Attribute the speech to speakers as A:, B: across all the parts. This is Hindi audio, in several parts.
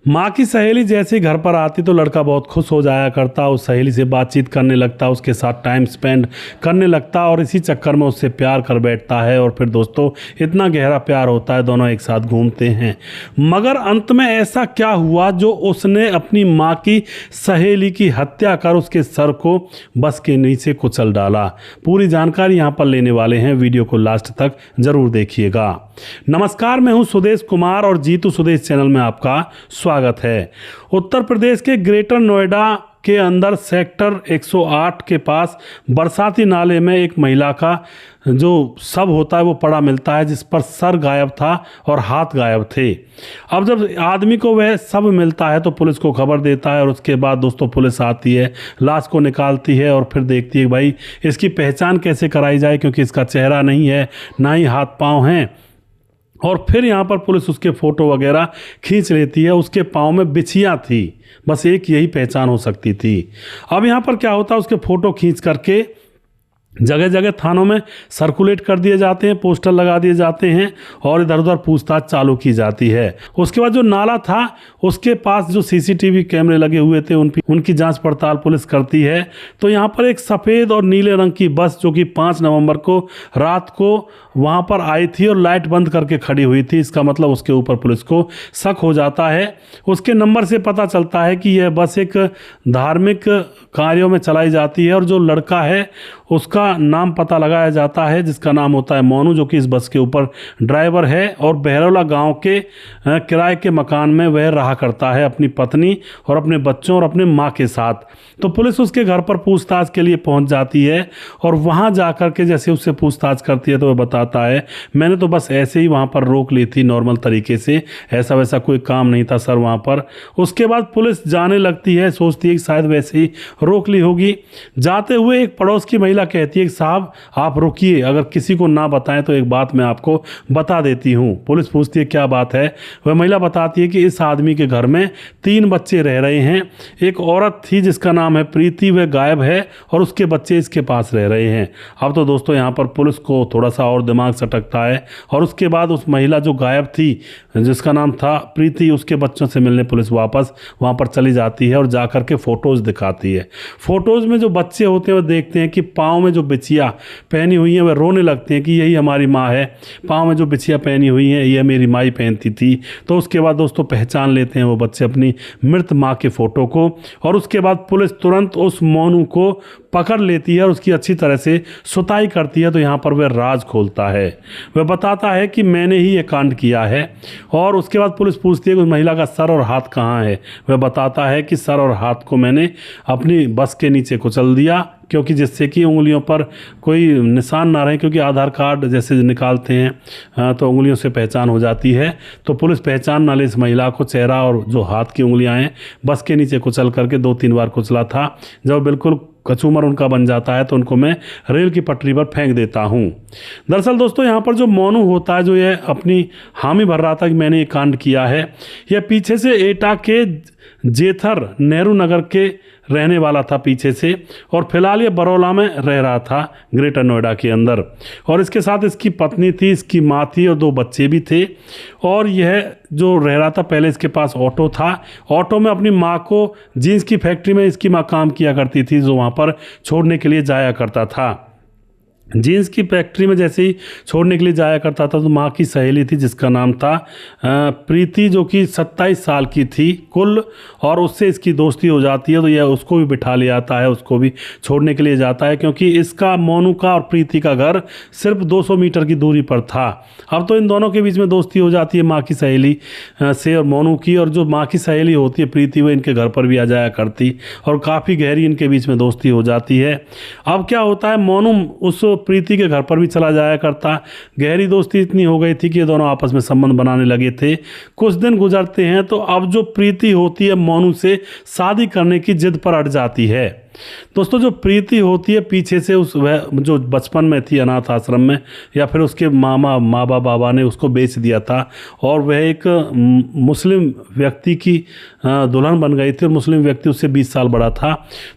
A: माँ की सहेली जैसे ही घर पर आती तो लड़का बहुत खुश हो जाया करता, उस सहेली से बातचीत करने लगता, उसके साथ टाइम स्पेंड करने लगता और इसी चक्कर में उससे प्यार कर बैठता है। और फिर दोस्तों इतना गहरा प्यार होता है, दोनों एक साथ घूमते हैं। मगर अंत में ऐसा क्या हुआ जो उसने अपनी माँ की सहेली की हत्या कर उसके सर को बस के नीचे कुचल डाला। पूरी जानकारी यहाँ पर लेने वाले हैं, वीडियो को लास्ट तक जरूर देखिएगा। नमस्कार, मैं हूँ सुदेश कुमार और जीतू सुदेश चैनल में आपका स्वागत है। उत्तर प्रदेश के ग्रेटर नोएडा के अंदर सेक्टर 108 के पास बरसाती नाले में एक महिला का जो शव होता है वो पड़ा मिलता है, जिस पर सर गायब था और हाथ गायब थे। अब जब आदमी को वह शव मिलता है तो पुलिस को खबर देता है और उसके बाद दोस्तों पुलिस आती है, लाश को निकालती है और फिर देखती है भाई इसकी पहचान कैसे कराई जाए, क्योंकि इसका चेहरा नहीं है, ना ही हाथ पाँव हैं। और फिर यहाँ पर पुलिस उसके फ़ोटो वगैरह खींच लेती है। उसके पाँव में बिछिया थी, बस एक यही पहचान हो सकती थी। अब यहाँ पर क्या होता है, उसके फ़ोटो खींच करके जगह जगह थानों में सर्कुलेट कर दिए जाते हैं, पोस्टर लगा दिए जाते हैं और इधर उधर पूछताछ चालू की जाती है। उसके बाद जो नाला था उसके पास जो सीसीटीवी कैमरे लगे हुए थे उनकी जांच पड़ताल पुलिस करती है। तो यहाँ पर एक सफ़ेद और नीले रंग की बस जो कि 5 नवंबर को रात को वहाँ पर आई थी और लाइट बंद करके खड़ी हुई थी। इसका मतलब उसके ऊपर पुलिस को शक हो जाता है। उसके नंबर से पता चलता है कि यह बस एक धार्मिक कार्यों में चलाई जाती है और जो लड़का है उसका नाम पता लगाया जाता है, जिसका नाम होता है मोनू, जो कि इस बस के ऊपर ड्राइवर है और बहरौला गांव के किराए के मकान में वह रहा करता है अपनी पत्नी और अपने बच्चों और अपने माँ के साथ। तो पुलिस उसके घर पर पूछताछ के लिए पहुंच जाती है और वहां जाकर के जैसे उससे पूछताछ करती है तो वह बताता है मैंने तो बस ऐसे ही वहां पर रोक ली थी नॉर्मल तरीके से, ऐसा वैसा कोई काम नहीं था सर वहां पर। उसके बाद पुलिस जाने लगती है, सोचती है कि शायद वैसे ही रोक ली होगी। जाते हुए एक पड़ोस की महिला कहती है कि साहब आप रुकिए, अगर किसी को ना बताएं तो एक बात मैं आपको बता देती हूँ। पुलिस पूछती है क्या बात है। वह महिला बताती है कि इस आदमी के घर में 3 बच्चे रह रहे हैं। एक औरत थी जिसका नाम है प्रीति, वह गायब है और उसके बच्चे इसके पास रह रहे हैं। अब तो दोस्तों यहाँ पर पुलिस को थोड़ा सा और दिमाग सटकता है और उसके बाद उस महिला जो गायब थी जिसका नाम था प्रीति, उसके बच्चों से मिलने पुलिस वापस वहाँ पर चली जाती है और जाकर के फ़ोटोज़ दिखाती है। फ़ोटोज़ में जो बच्चे होते हैं वो देखते हैं कि पाँव में जो बिछिया पहनी हुई है वह रोने लगते हैं कि यही हमारी माँ है, पाँव में जो बिछिया पहनी हुई है ये मेरी माँ ही पहनती थी। तो उसके बाद दोस्तों पहचान लेते हैं वो बच्चे अपनी मृत माँ के फ़ोटो को और उसके बाद पुलिस तुरंत उस मोनू को पकड़ लेती है और उसकी अच्छी तरह से सुताई करती है। तो यहाँ पर वह राज खोलता है, वह बताता है कि मैंने ही ये कांड किया है। और उसके बाद पुलिस पूछती है कि उस महिला का सर और हाथ कहाँ है। वह बताता है कि सर और हाथ को मैंने अपनी बस के नीचे कुचल दिया, क्योंकि जिससे कि उंगलियों पर कोई निशान ना रहे, क्योंकि आधार कार्ड जैसे निकालते हैं तो उंगलियों से पहचान हो जाती है। तो पुलिस पहचान ना ले इस महिला को, चेहरा और जो हाथ की उंगलियां हैं बस के नीचे कुचल करके 2-3 बार कुचला था। जब बिल्कुल कचूमर उनका बन जाता है तो उनको मैं रेल की पटरी पर फेंक देता हूँ। दरअसल दोस्तों यहाँ पर जो मोनू होता है, जो ये अपनी हामी भर रहा था कि मैंने ये कांड किया है, यह पीछे से एटा के जेथर नेहरू नगर के रहने वाला था पीछे से, और फिलहाल ये बरौला में रह रहा था ग्रेटर नोएडा के अंदर। और इसके साथ इसकी पत्नी थी, इसकी माँ थी और 2 बच्चे भी थे। और यह जो रह रहा था पहले इसके पास ऑटो था, ऑटो में अपनी माँ को जीन्स की फैक्ट्री में इसकी माँ काम किया करती थी, जो वहाँ पर छोड़ने के लिए जाया करता था। जीन्स की फैक्ट्री में जैसे ही छोड़ने के लिए जाया करता था तो माँ की सहेली थी जिसका नाम था प्रीति, जो कि 27 साल की थी कुल, और उससे इसकी दोस्ती हो जाती है। तो यह उसको भी बिठा ले आता है, उसको भी छोड़ने के लिए जाता है, क्योंकि इसका मोनू का और प्रीति का घर सिर्फ 200 मीटर की दूरी पर था। अब तो इन दोनों के बीच में दोस्ती हो जाती है माँ की सहेली से और मोनू की, और जो माँ की सहेली होती है प्रीति वह इनके घर पर भी आ जाया करती और काफ़ी गहरी इनके बीच में दोस्ती हो जाती है। अब क्या होता है, मोनू उस प्रीति के घर पर भी चला जाया करता। गहरी दोस्ती इतनी हो गई थी कि ये दोनों आपस में संबंध बनाने लगे थे। कुछ दिन गुजरते हैं तो अब जो प्रीति होती है मोनू से शादी करने की जिद पर अड़ जाती है। दोस्तों जो प्रीति होती है पीछे से उस वह जो बचपन में थी अनाथ आश्रम में, या फिर उसके माँ बाबा ने उसको बेच दिया था और वह एक मुस्लिम व्यक्ति की दुल्हन बन गई थी और मुस्लिम व्यक्ति उससे 20 साल बड़ा था।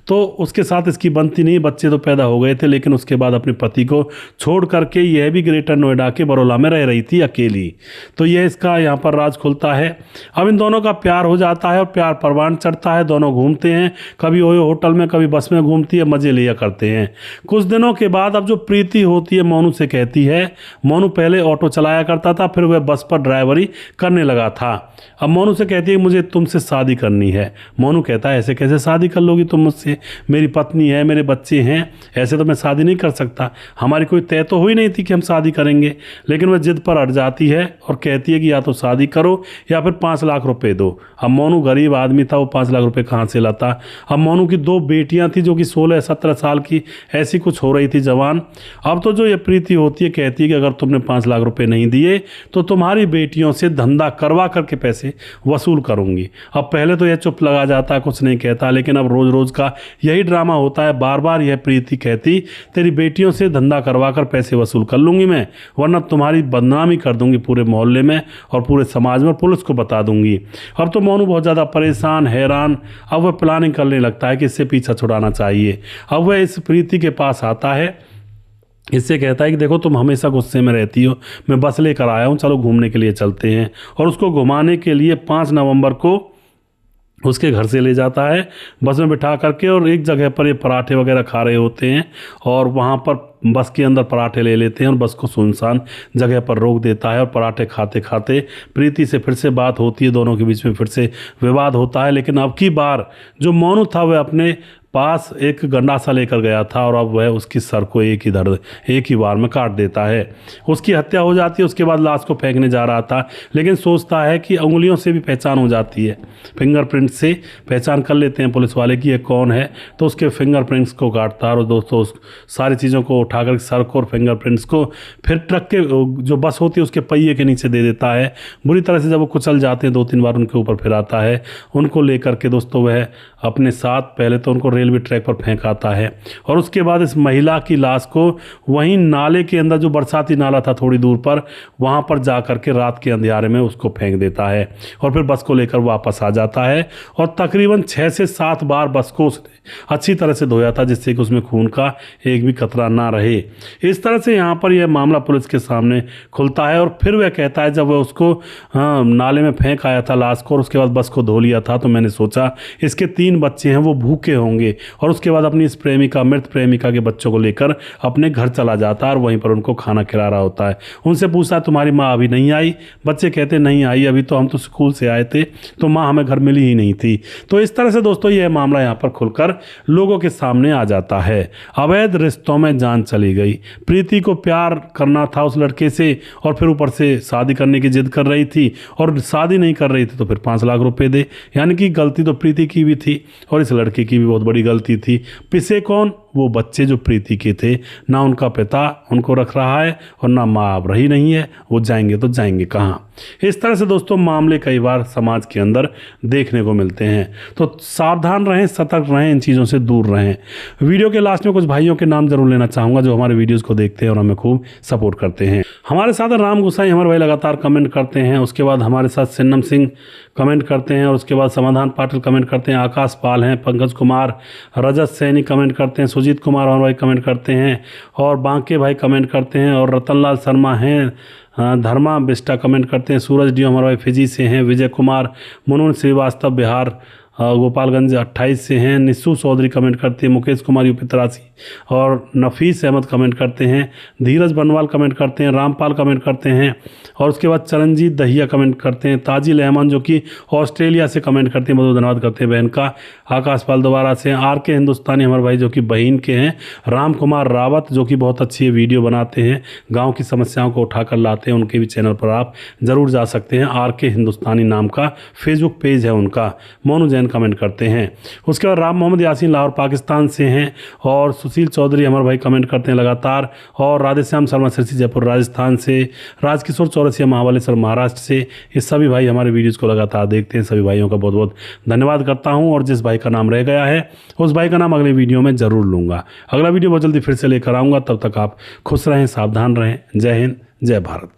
A: तो उसके साथ इसकी बनती नहीं, बच्चे तो पैदा हो गए थे, लेकिन उसके बाद अपने पति को छोड़ करके यह भी ग्रेटर नोएडा के बरौला में रह रही थी अकेली। तो यह इसका यहाँ पर राज खुलता है। अब इन दोनों का प्यार हो जाता है और प्यार परवान चढ़ता है, दोनों घूमते हैं, कभी ओयो होटल में कभी बस में घूमती है, मज़े लिया करते हैं। कुछ दिनों के बाद अब जो प्रीति होती है मोनू से कहती है, मोनू पहले ऑटो चलाया करता था, फिर वह बस पर ड्राइवरी करने लगा था। अब मोनू से कहती है मुझे तुमसे शादी करनी है। मोनू कहता है ऐसे कैसे शादी कर लोगी तुम मुझसे, मेरी पत्नी है, मेरे बच्चे हैं, ऐसे तो मैं शादी नहीं कर सकता, हमारी कोई तय तो हुई नहीं थी कि हम शादी करेंगे। लेकिन वह जिद पर अड़ जाती है और कहती है कि या तो शादी करो या फिर 5 लाख रुपए दो। अब मोनू गरीब आदमी था, वो 5 लाख रुपए कहाँ से लाता। अब मोनू की 2 बेटियां थी जो कि 16-17 साल की ऐसी कुछ हो रही थी जवान। अब तो जो ये प्रीति होती है कहती है कि अगर तुमने 5 लाख रुपए नहीं दिए तो तुम्हारी बेटियों से धंधा करवा करके पैसे वसूल करूंगी। अब पहले तो यह चुप लगा जाता है, कुछ नहीं कहता, लेकिन अब रोज रोज का यही ड्रामा होता है। बार बार यह प्रीति कहती तेरी बेटियों से धंधा करवा कर पैसे वसूल कर लूंगी मैं, वरना तुम्हारी बदनामी कर दूंगी पूरे मोहल्ले में और पूरे समाज में, पुलिस को बता दूंगी। अब तो मोनू बहुत ज़्यादा परेशान हैरान, अब वह प्लानिंग करने लगता है कि इससे पीछा छुड़ाना चाहिए। अब वह इस प्रीति के पास आता है, इससे कहता है कि देखो तुम हमेशा गुस्से में रहती हो, मैं बस लेकर आया हूँ, चलो घूमने के लिए चलते हैं। और उसको घुमाने के लिए 5 नवंबर को उसके घर से ले जाता है बस में बिठा करके, और एक जगह पर ये पराठे वगैरह खा रहे होते हैं और वहाँ पर बस के अंदर पराठे ले लेते हैं और बस को सुनसान जगह पर रोक देता है। और पराठे खाते खाते प्रीति से फिर से बात होती है, दोनों के बीच में फिर से विवाद होता है। लेकिन अब की बार जो मोनू था वह अपने पास एक गंडासा लेकर गया था और अब वह उसकी सर को एक ही बार में काट देता है। उसकी हत्या हो जाती है। उसके बाद लाश को फेंकने जा रहा था, लेकिन सोचता है कि उंगलियों से भी पहचान हो जाती है, फिंगरप्रिंट से पहचान कर लेते हैं पुलिस वाले कि ये कौन है। तो उसके फिंगरप्रिंट्स को काटता है और दोस्तों उस सारी चीज़ों को उठाकर सर को और फिंगरप्रिंट्स को फिर ट्रक के जो बस होती है उसके पहिए के नीचे दे देता है। बुरी तरह से जब वो कुचल जाते हैं 2-3 बार उनके ऊपर फिर आता है, उनको लेकर के दोस्तों वह अपने साथ पहले तो उनको रेलवे ट्रैक पर फेंक आता है और उसके बाद इस महिला की लाश को वहीं नाले के अंदर, जो बरसाती नाला था थोड़ी दूर पर, वहाँ पर जा कर के रात के अंधियारे में उसको फेंक देता है और फिर बस को लेकर वापस आ जाता है। और तकरीबन 6 से 7 बार बस को उसने अच्छी तरह से धोया था, जिससे कि उसमें खून का एक भी कतरा ना रहे। इस तरह से यहाँ पर यह मामला पुलिस के सामने खुलता है। और फिर वह कहता है जब वह उसको नाले में फेंक आया था लाश को और उसके बाद बस को धो लिया था, तो मैंने सोचा इसके 3 बच्चे हैं वो भूखे होंगे, और उसके बाद अपनी इस मृत प्रेमिका के बच्चों को लेकर अपने घर चला जाता है और वहीं पर उनको खाना खिला रहा होता है। उनसे पूछता है तुम्हारी माँ अभी नहीं आई? बच्चे कहते नहीं आई, अभी तो हम तो स्कूल से आए थे, तो माँ हमें घर मिली ही नहीं थी। तो इस तरह से दोस्तों यह मामला यहाँ पर खुलकर लोगों के सामने आ जाता है। अवैध रिश्तों में जान चली गई। प्रीति को प्यार करना था उस लड़के से और फिर ऊपर से शादी करने की जिद कर रही थी, और शादी नहीं कर रही थी तो फिर 5 लाख रुपए दे। यानी कि गलती तो प्रीति की भी थी और इस लड़के की भी बहुत बड़ी गलती थी। पिसे कौन? वो बच्चे जो प्रीति के थे, ना उनका पिता उनको रख रहा है और ना माँ अब रही नहीं है, वो जाएंगे तो जाएंगे कहाँ। इस तरह से दोस्तों मामले कई बार समाज के अंदर देखने को मिलते हैं। तो सावधान रहें, सतर्क रहें, इन चीज़ों से दूर रहें। वीडियो के लास्ट में कुछ भाइयों के नाम जरूर लेना चाहूँगा जो हमारे वीडियोज़ को देखते हैं और हमें खूब सपोर्ट करते हैं। हमारे साथ राम गोसाई हमारे भाई लगातार कमेंट करते हैं, उसके बाद हमारे साथ सिन्नम सिंह कमेंट करते हैं, और उसके बाद समाधान पाटिल कमेंट करते हैं, आकाश पाल हैं, पंकज कुमार, रजत सैनी कमेंट करते हैं, सुजीत कुमार हमारे भाई कमेंट करते हैं, और बांके भाई कमेंट करते हैं, और रतनलाल शर्मा हैं, धर्मा बिस्टा कमेंट करते हैं, सूरज डी हमारे भाई फिजी से हैं, विजय कुमार, मुनमुन श्रीवास्तव बिहार गोपालगंज 28 से हैं, निस्सू चौधरी कमेंट करते हैं, मुकेश कुमार यूपी 83, और नफीस अहमद कमेंट करते हैं, धीरज बनवाल कमेंट करते हैं, रामपाल कमेंट करते हैं, और उसके बाद चरणजीत दहिया कमेंट करते हैं, ताजिल अहमद जो कि ऑस्ट्रेलिया से कमेंट करते हैं, बहुत धन्यवाद करते हैं बहन का, आकाश पाल दोबारा से, आर के हिंदुस्तानी हमारे भाई जो कि बहन के हैं, राम कुमार रावत जो कि बहुत अच्छी वीडियो बनाते हैं, गाँव की समस्याओं को उठाकर लाते हैं, उनके भी चैनल पर आप ज़रूर जा सकते हैं। आर के हिंदुस्तानी नाम का फेसबुक पेज है उनका। मोनू जैन कमेंट करते हैं। उसके बाद राम मोहम्मद यासीन लाहौर पाकिस्तान से हैं, और सुशील चौधरी हमारे भाई कमेंट करते हैं लगातार, और राधेश्याम शर्मा सिरसी जयपुर राजस्थान से, राजकिशोर चौरसिया महाबलेश्वर महाराष्ट्र से, ये सभी भाई हमारे वीडियोज़ को लगातार देखते हैं। सभी भाइयों का बहुत बहुत धन्यवाद करता हूँ, और जिस भाई का नाम रह गया है उस भाई का नाम अगले वीडियो में ज़रूर लूँगा। अगला वीडियो बहुत जल्दी फिर से लेकर आऊँगा, तब तक आप खुश रहें, सावधान रहें। जय हिंद, जय भारत।